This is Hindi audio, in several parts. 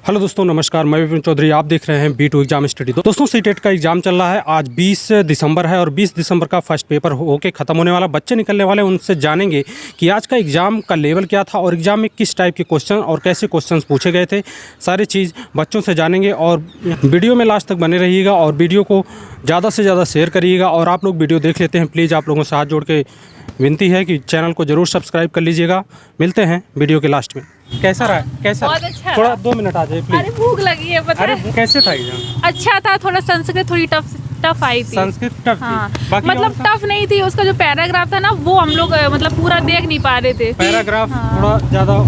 हेलो दोस्तों, नमस्कार। मैं विपिन चौधरी, आप देख रहे हैं B2 एग्जाम स्टडी। दोस्तों, सीटेट का एग्जाम चल रहा है। आज 20 दिसंबर है और 20 दिसंबर का फर्स्ट पेपर होके ख़त्म होने वाला। बच्चे निकलने वाले, उनसे जानेंगे कि आज का एग्ज़ाम का लेवल क्या था और एग्ज़ाम में किस टाइप के क्वेश्चन और कैसे क्वेश्चन पूछे गए थे। सारी चीज़ बच्चों से जानेंगे और वीडियो में लास्ट तक बने रहिएगा और वीडियो को ज़्यादा से ज़्यादा शेयर करिएगा। और आप लोग वीडियो देख लेते हैं, प्लीज़ आप लोगों से हाथ जोड़ के विनती है कि चैनल को जरूर सब्सक्राइब कर लीजिएगा। मिलते हैं वीडियो के लास्ट में। कैसा रहा? कैसा? बहुत अच्छा। थोड़ा 2 मिनट आ जाए प्लीज। अरे भूख लगी है, पता है। कैसे था एग्जाम? अच्छा था। थोड़ा संस्कृत थोड़ी टफ आई थी। संस्कृत टफ हाँ। थी? बाकी मतलब टफ नहीं थी, उसका जो पैराग्राफ था ना वो हम लोग मतलब पूरा देख नहीं पा रहे थे। पैराग्राफ हाँ। थोड़ा ज्यादा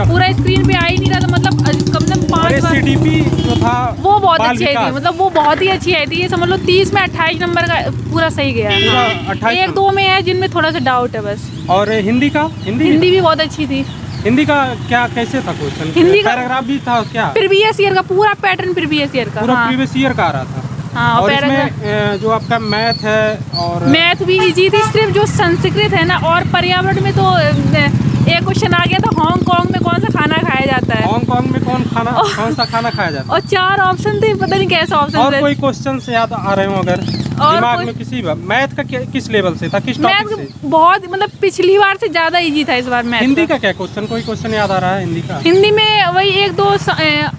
पूरा स्क्रीन पे आ ही नहीं रहा था। मतलब कम से कम 5 CDP जो था वो बहुत अच्छी आई थी। मतलब वो बहुत ही अच्छी आई थी। ये समझ लो 30 में 28 नंबर का पूरा सही गया। हाँ। 1-2 में है जिनमें थोड़ा सा डाउट है बस। और हिंदी का? हिंदी भी बहुत अच्छी थी। हिंदी का क्या कैसे था क्वेश्चन? हिंदी का पैराग्राफ भी था क्या? प्रीवियस ईयर का पूरा पैटर्न, प्रीवियस ईयर का। पूरा प्रीवियस ईयर का आ रहा था। हाँ। और इसमें जो आपका मैथ है और मैथ भी इजी थी। सिर्फ जो संस्कृत है ना और पर्यावरण में तो एक क्वेश्चन आ गया था, हांगकांग में कौन सा खाना खाया जाता है। हांगकांग में कौन सा खाना खाया जाता है? और 4 ऑप्शन थे, पता नहीं कैसा ऑप्शन। और कोई क्वेश्चन से याद आ रहे हो अगर दिमाग में किसी मैथ का किस लेवल से था, किस टॉपिक से? बहुत मतलब पिछली बार से ज्यादा इजी था इस बार मैथ। हिंदी का क्या क्वेश्चन? कोई क्वेश्चन याद आ रहा है हिंदी का? हिंदी में वही 1-2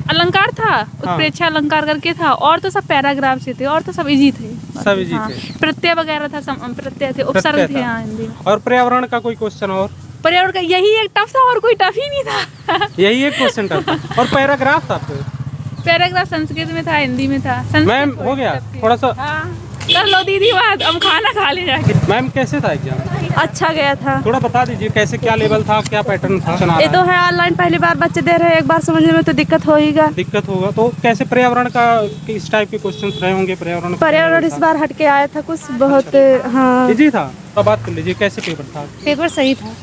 अलंकार था, उत्प्रेक्षा अलंकार करके था। और तो सब पैराग्राफ से थे और तो सब इजी थे। सब इजी थे। प्रत्यय वगैरह था, प्रत्यय थे, उपसर्ग थे। हाँ, हिंदी। और पर्यावरण का कोई क्वेश्चन? और पर्यावरण का यही एक टफ था और कोई टफ ही नहीं था। यही एक क्वेश्चन टफ था। और पैराग्राफ था? पैराग्राफ संस्कृत में था, हिंदी में था। मैम हो गया थोड़ा सा? हाँ। कर लो दीदी बात, हम खाना खा ले जाके। मैम कैसे था एग्जाम? अच्छा गया था। थोड़ा बता दीजिए कैसे, क्या लेवल था, क्या पैटर्न था? ये तो है ऑनलाइन, पहली बार बच्चे दे रहे हैं, एक बार समझने में तो दिक्कत होगा। दिक्कत होगा तो कैसे? पर्यावरण का किस टाइप के क्वेश्चन रहे होंगे? पर्यावरण इस बार हट के आया था कुछ बहुत। हाँ, इजी था। तो बात कर लीजिए कैसे पेपर था? पेपर सही था।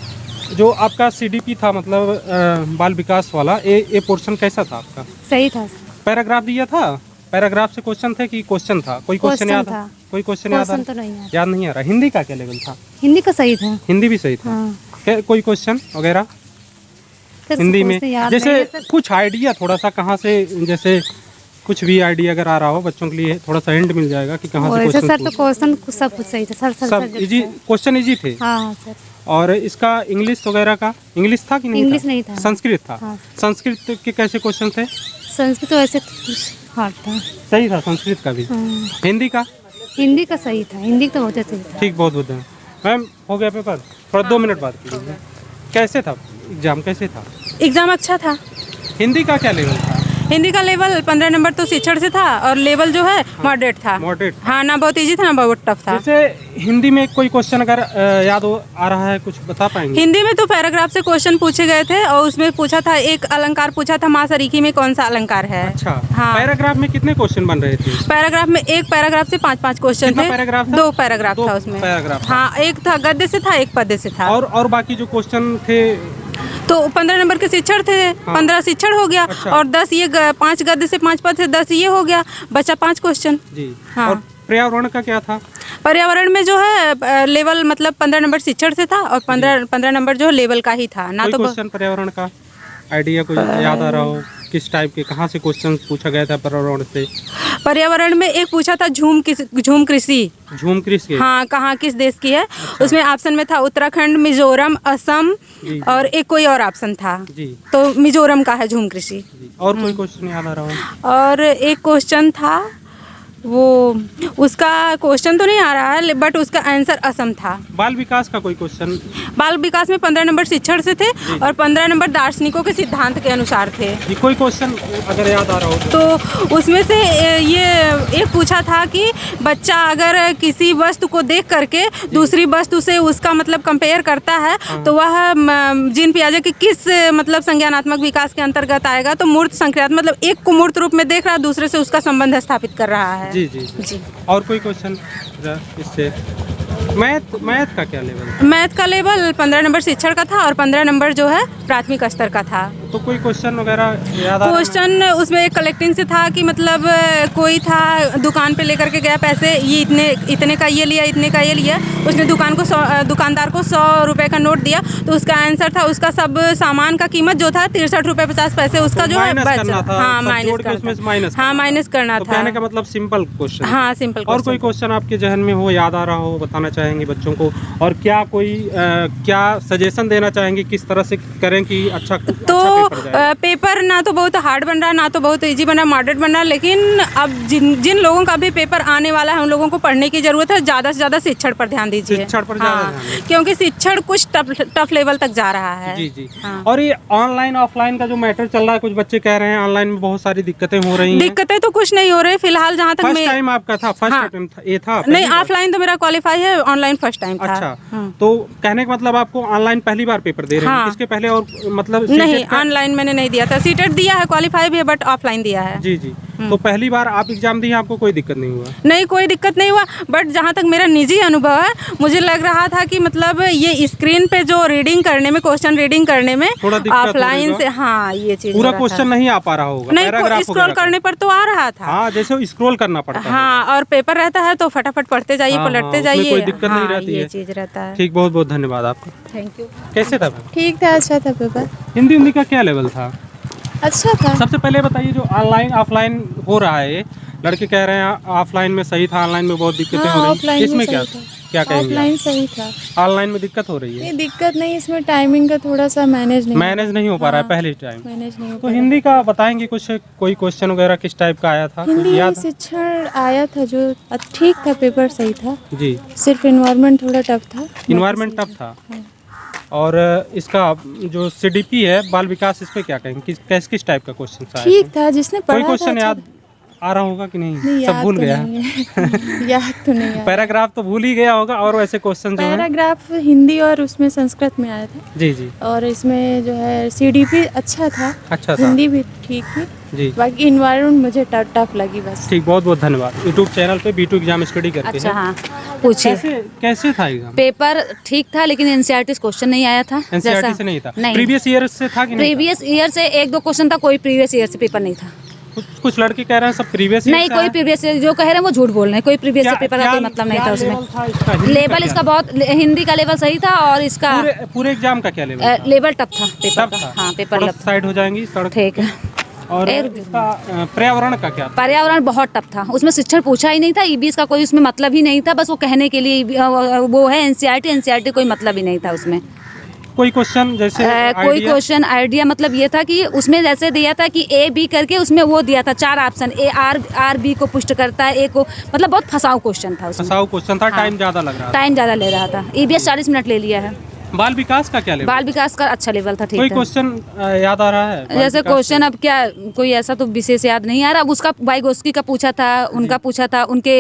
जो आपका CDP था, मतलब बाल विकास वाला, ये पोर्शन कैसा था आपका? सही था। पैराग्राफ दिया था? पैराग्राफ से क्वेश्चन थे कि क्वेश्चन था? कोई क्वेश्चन याद था? कोई क्वेश्चन याद तो नहीं याद नहीं आ रहा। हिंदी का क्या लेवल था? हिंदी का सही था। हिंदी भी सही था। हाँ। कोई क्वेश्चन वगैरह हिंदी में जैसे कुछ आइडिया थोड़ा सा कहाँ से, जैसे कुछ भी आइडिया अगर आ रहा हो बच्चों के लिए, थोड़ा सा हिंट मिल जाएगा कि कहाँ से क्वेश्चन? सर तो क्वेश्चन सब कुछ सही था सर। सब इजी क्वेश्चन इजी थे। हाँ सर। और इसका इंग्लिश वगैरह का? इंग्लिश था कि नहीं? इंग्लिश नहीं था, संस्कृत था। हाँ। संस्कृत के कैसे क्वेश्चन थे? संस्कृत तो ऐसे हार्ड था। सही था संस्कृत का भी। हाँ। हिंदी का? हिंदी का सही था। हिंदी तो बहुत सही था। ठीक, बहुत बहुत मैम हो गया पेपर। थोड़ा 2 मिनट बाद कीजिए। कैसे था एग्जाम? कैसे था एग्जाम? अच्छा था। हिंदी का क्या लेवल था? हिंदी का लेवल 15 नंबर तो शिक्षण से था और लेवल जो है मॉडरेट था। मॉडरेट? हाँ, ना बहुत इजी था ना बहुत टफ था। जैसे हिंदी में कोई क्वेश्चन अगर याद आ रहा है, कुछ बता पाएंगे? हिंदी में तो पैराग्राफ से क्वेश्चन पूछे गए थे और उसमें पूछा था, एक अलंकार पूछा था, माँ सरीखी में कौन सा अलंकार है। अच्छा। हाँ। पैराग्राफ में कितने क्वेश्चन बन रहे थे? पैराग्राफ में एक पैराग्राफ से 5-5 क्वेश्चन थे। पैराग्राफ था? 2 पैराग्राफ था उसमें। पैराग्राफ? हाँ, एक था गद्य से था, एक पद्य से था। और बाकी जो क्वेश्चन थे तो 15 नंबर के शिक्षण थे। हाँ। 15 शिक्षण हो गया। अच्छा। और 10 ये 5 गद्य से 5 पद से 10 ये हो गया, बचा 5 क्वेश्चन जी। हाँ। और पर्यावरण का क्या था? पर्यावरण में जो है लेवल मतलब 15 नंबर शिक्षण से था और 15 नंबर जो है लेवल का ही था ना। तो क्वेश्चन पर्यावरण का आइडिया कोई याद आ रहा हो? किस टाइप के, कहाँ से क्वेश्चन पूछा गया था पर्यावरण से? पर्यावरण में एक पूछा था झूम कृषि। झूम कृषि? हाँ, कहाँ किस देश की है? अच्छा। उसमें ऑप्शन में था उत्तराखंड, मिजोरम, असम और एक कोई और ऑप्शन था जी। तो मिजोरम का है झूम कृषि। और कोई क्वेश्चन याद आ रहा हो? और एक क्वेश्चन था, वो उसका क्वेश्चन तो नहीं आ रहा है बट उसका आंसर असम था। बाल विकास का कोई क्वेश्चन? बाल विकास में 15 नंबर शिक्षण से थे और 15 नंबर दार्शनिकों के सिद्धांत के अनुसार थे। ये कोई क्वेश्चन अगर याद आ रहा हो तो उसमें से ये एक पूछा था कि बच्चा अगर किसी वस्तु को देख करके दूसरी वस्तु से उसका मतलब कंपेयर करता है तो वह जीन पियाजे के किस मतलब संज्ञानात्मक विकास के अंतर्गत आएगा? तो मूर्त संक्रियात्मक, मतलब एक को मूर्त रूप में देख रहा है, दूसरे से उसका संबंध स्थापित कर रहा है। जी जी जी। और कोई क्वेश्चन इससे? मैथ का क्या लेवल? मैथ का लेवल 15 नंबर शिक्षण का था और 15 नंबर जो है प्राथमिक स्तर का था। तो कोई क्वेश्चन वगैरह याद आ रहा है? क्वेश्चन उसमें एक कलेक्टिंग से था कि मतलब कोई था दुकान पे लेकर के गया पैसे, ये इतने का ये लिया, इतने का ये लिया। उसने दुकानदार को 100 रुपये का नोट दिया, तो उसका आंसर था उसका सब सामान का कीमत जो था 63 रुपये 50 पैसे, उसका जो है बचा। हाँ, माइनस करना था। कहने का मतलब सिंपल क्वेश्चन। हाँ, सिंपल। और कोई क्वेश्चन आपके जहन में हो, याद आ रहा हो, बताना चाहेंगे बच्चों को? और क्या कोई क्या सजेशन देना चाहेंगे, किस तरह से करें कि अच्छा पेपर जाए? पेपर ना तो बहुत हार्ड बन रहा है, ना तो बहुत इजी बन रहा है, मॉडरेट बन रहा है। लेकिन अब जिन लोगों का भी पेपर आने वाला है, उन लोगों को पढ़ने की जरूरत है। ज़्यादा से ज़्यादा शिक्षण पर ध्यान दीजिए। शिक्षण पर ज़्यादा ध्यान दीजिए। क्योंकि शिक्षण कुछ टफ लेवल तक जा रहा है। जी जी। हाँ। और ये ऑनलाइन ऑफलाइन का जो मैटर चल रहा है, कुछ बच्चे कह रहे हैं ऑनलाइन में बहुत सारी दिक्कतें हो रही हैं। दिक्कतें तो कुछ नहीं हो रही फिलहाल, जहाँ तक फर्स्ट टाइम आपका था? फर्स्ट अटेम्प्ट ये था? नहीं, ऑफलाइन तो मेरा क्वालिफाई है, ऑनलाइन फर्स्ट टाइम था। अच्छा, तो कहने का मतलब आपको ऑनलाइन पहली बार पेपर दे रहे हैं? इसके पहले और मतलब नहीं, ऑनलाइन मैंने नहीं दिया था। सीटेट दिया है, क्वालिफाई भी है, बट ऑफलाइन दिया है। जी जी। तो पहली बार आप एग्जाम दिए, आपको कोई दिक्कत नहीं हुआ? नहीं, कोई दिक्कत नहीं हुआ। बट जहाँ तक मेरा निजी अनुभव है, मुझे लग रहा था कि मतलब ये स्क्रीन पे जो रीडिंग करने में, क्वेश्चन रीडिंग करने में ऑफलाइन से, हाँ, ये चीज पूरा क्वेश्चन नहीं आ पा रहा होगा। नहीं, स्क्रॉल करने पर तो आ रहा था। हाँ, जैसे स्क्रॉल करना पड़ता है। हाँ, और पेपर रहता है तो फटाफट पढ़ते जाइए, पलटते जाइए, कोई दिक्कत नहीं रहती है। ये चीज रहता है। ठीक, बहुत बहुत धन्यवाद आपका। Thank you. कैसे था? ठीक था, अच्छा था पेपर। हिंदी का क्या लेवल था? अच्छा था। सबसे पहले बताइए, जो ऑनलाइन ऑफलाइन हो रहा है, लड़के कह रहे हैं ऑफलाइन में सही था, ऑनलाइन में बहुत दिक्कतें हो रही हैं, इसमें क्या कहेंगे? ऑफलाइन सही था। ऑनलाइन में दिक्कत हो रही है? ये दिक्कत नहीं, इसमें टाइमिंग का थोड़ा सा मैनेज नहीं हो पा रहा है पहले टाइम। मैनेज नहीं हो तो हिंदी का बताएंगे कुछ, कोई क्वेश्चन वगैरह किस टाइप का आया था? हिंदी शिक्षण आया था जो ठीक था, पेपर सही था जी। सिर्फ इन्वायरमेंट थोड़ा टफ था। इन्वायरमेंट टफ था। और इसका जो सीडीपी है, बाल विकास, इस पे क्या कहेंगे? किस टाइप का क्वेश्चन था? ठीक था, जिसने पढ़ा कोई क्वेश्चन याद आ रहा होगा कि नहीं? सब भूल गया? याद तो नहीं है। पैराग्राफ तो भूल ही गया होगा, और वैसे क्वेश्चन जो है? पैराग्राफ हिंदी और उसमें संस्कृत में आया था। जी जी। और इसमें जो है सीडीपी अच्छा था, अच्छा हिंदी भी ठीक थी जी। बाकी इन्वायरमेंट मुझे टफ लगी बस। ठीक, बहुत बहुत धन्यवाद। यूट्यूब चैनल पे B2 एग्जाम स्टडी करते हैं। हाँ, पूछिए। कैसे था एग्जाम? पेपर ठीक था, लेकिन एनसीईआरटी क्वेश्चन नहीं आया था। एनसीईआरटी से नहीं था? नहीं। प्रीवियस ईयर से था कि नहीं? प्रीवियस ईयर से 1-2 क्वेश्चन था, कोई प्रीवियस ईयर से पेपर नहीं था। कुछ लड़के कह रहे हैं सब प्रीवियस ईयर नहीं, कोई प्रीवियस ईयर जो कह रहे हैं वो झूठ बोल रहे हैं। कोई प्रीवियस ईयर पेपर का कोई मतलब नहीं था उसमें। लेवल इसका बहुत, हिंदी का लेवल सही था, और इसका पूरे एग्जाम का क्या लेवल? लेवल टफ था पेपर का। हाँ, पेपर टफ। साइड हो जाएंगी सड़क। ठीक है। और इसका पर्यावरण का क्या? पर्यावरण बहुत टफ था, उसमें शिक्षण पूछा ही नहीं था। ईबीएस का कोई उसमें मतलब ही नहीं था, बस वो कहने के लिए वो है एनसीईआरटी कोई मतलब ही नहीं था उसमें। कोई क्वेश्चन जैसे कोई क्वेश्चन आइडिया मतलब ये था कि उसमें जैसे दिया था कि A B करके, उसमें वो दिया था 4 ऑप्शन, A R B को पुष्ट करता है, A को, मतलब बहुत फंसाऊ क्वेश्चन था उसमें। फंसाऊ क्वेश्चन था। टाइम ज़्यादा लग रहा था। टाइम ज़्यादा ले रहा था। ईबीएस 40 मिनट ले लिया है। बाल विकास का क्या लेवल? बाल विकास का अच्छा लेवल था। ठीक कोई था। क्वेश्चन याद आ रहा है? जैसे क्वेश्चन अब क्या, कोई ऐसा तो विशेष याद नहीं आ रहा। अब उसका वाइगोस्की का पूछा था, उनका पूछा था, उनके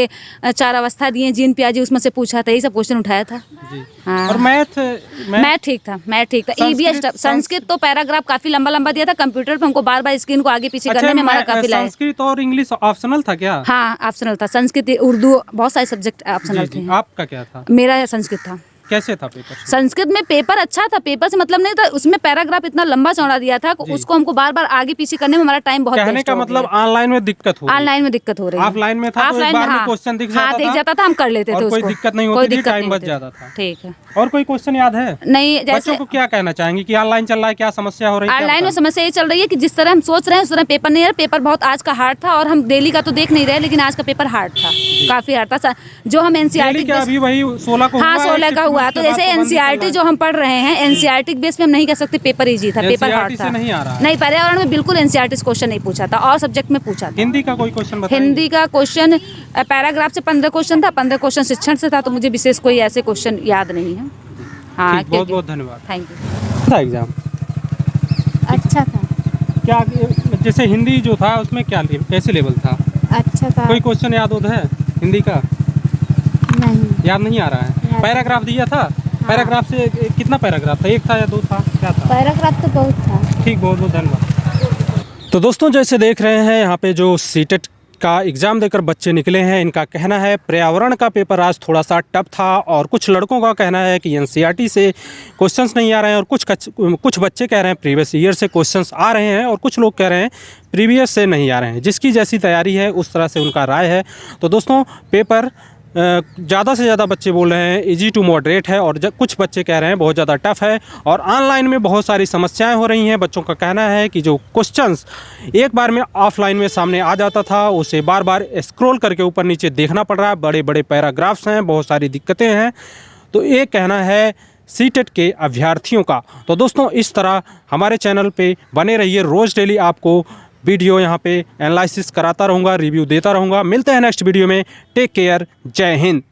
4 अवस्था दिए, जीन पियाजे, उसमें से पूछा था, यही सब क्वेश्चन उठाया था जी। हाँ। और मैथ ठीक था। मैथ ठीक था। ईबीएस संस्कृत तो पैराग्राफ काफी लंबा दिया था। कंप्यूटर पे हमको बार स्क्रीन को आगे पीछे करने में हमारा काफी लगा। संस्कृत और इंग्लिश ऑप्शनल था क्या? हाँ, ऑप्शनल था। संस्कृत, उर्दू, बहुत सारे सब्जेक्ट ऑप्शनल थे। आपका क्या था? मेरा संस्कृत था। कैसे था पेपर? संस्कृत में पेपर अच्छा था, पेपर से मतलब नहीं था। उसमें पैराग्राफ इतना लंबा चौड़ा दिया था, उसको हमको बार आगे पीछे करने में हमारा टाइम बहुत कहने का मतलब ऑनलाइन में दिक्कत हो रही है। ऑनलाइन में दिक्कत हो रही है। ऑफलाइन में था तो एक बार में क्वेश्चन दिख जाता था, हम कर लेते थे उसको। कोई दिक्कत नहीं होती थी, टाइम बच जाता था। ठीक है। और कोई क्वेश्चन याद है? नहीं, जैसे बच्चों को क्या कहना चाहेंगे कि ऑनलाइन चल रहा है, क्या समस्या हो रही है? ऑनलाइन में समस्या ये चल रही है कि जिस तरह हम सोच रहे हैं उस तरह पेपर नहीं है। पेपर बहुत आज का हार्ड था, और हम डेली का तो देख नहीं रहे, लेकिन आज का पेपर हार्ड था, काफी हार्ड था। जो हम एनसीईआरटी अभी वही 16 को, हाँ 16 का हुआ, तो जैसे एनसीईआरटी जो हम पढ़ रहे हैं, एनसीईआरटी बेस पे हम नहीं कह सकते पेपर इजी था, पेपर हार्ड था। नहीं, पर्यावरण में बिल्कुल एनसीईआरटी क्वेश्चन नहीं पूछा था, और सब्जेक्ट में पूछा था। हिंदी का कोई क्वेश्चन बताइए। हिंदी का क्वेश्चन पैराग्राफ से 15 क्वेश्चन था, 15 क्वेश्चन शिक्षण से था, तो मुझे विशेष कोई ऐसे क्वेश्चन याद नहीं है। हाँ, बहुत बहुत धन्यवाद। Thank you. था एग्जाम अच्छा था। क्या जैसे हिंदी जो था उसमें क्या कैसे लेवल था? अच्छा था। कोई क्वेश्चन याद होता है हिंदी का? नहीं, याद नहीं आ रहा है। पैराग्राफ दिया था? पैराग्राफ से कितना पैराग्राफ था? 1 था या 2 था, क्या था? पैराग्राफ तो बहुत था। ठीक, बहुत बहुत धन्यवाद। तो दोस्तों, जैसे देख रहे हैं यहाँ पे जो सीटेट का एग्ज़ाम देकर बच्चे निकले हैं। इनका कहना है पर्यावरण का पेपर आज थोड़ा सा टफ था और कुछ लड़कों का कहना है कि एनसीईआरटी से क्वेश्चंस नहीं आ रहे हैं और कुछ बच्चे कह रहे हैं प्रीवियस ईयर से क्वेश्चंस आ रहे हैं और कुछ लोग कह रहे हैं प्रीवियस से नहीं आ रहे हैं। जिसकी जैसी तैयारी है उस तरह से उनका राय है। तो दोस्तों पेपर ज़्यादा से ज़्यादा बच्चे बोल रहे हैं इजी टू मॉडरेट है और कुछ बच्चे कह रहे हैं बहुत ज़्यादा टफ है और ऑनलाइन में बहुत सारी समस्याएं हो रही हैं। बच्चों का कहना है कि जो क्वेश्चंस एक बार में ऑफलाइन में सामने आ जाता था उसे बार बार स्क्रॉल करके ऊपर नीचे देखना पड़ रहा है। बड़े बड़े पैराग्राफ्स हैं, बहुत सारी दिक्कतें हैं। तो ये कहना है सीटेट के अभ्यर्थियों का। तो दोस्तों इस तरह हमारे चैनल पे बने रहिए, रोज़ डेली आपको वीडियो यहाँ पे एनालिसिस कराता रहूँगा, रिव्यू देता रहूँगा। मिलते हैं नेक्स्ट वीडियो में। टेक केयर, जय हिंद।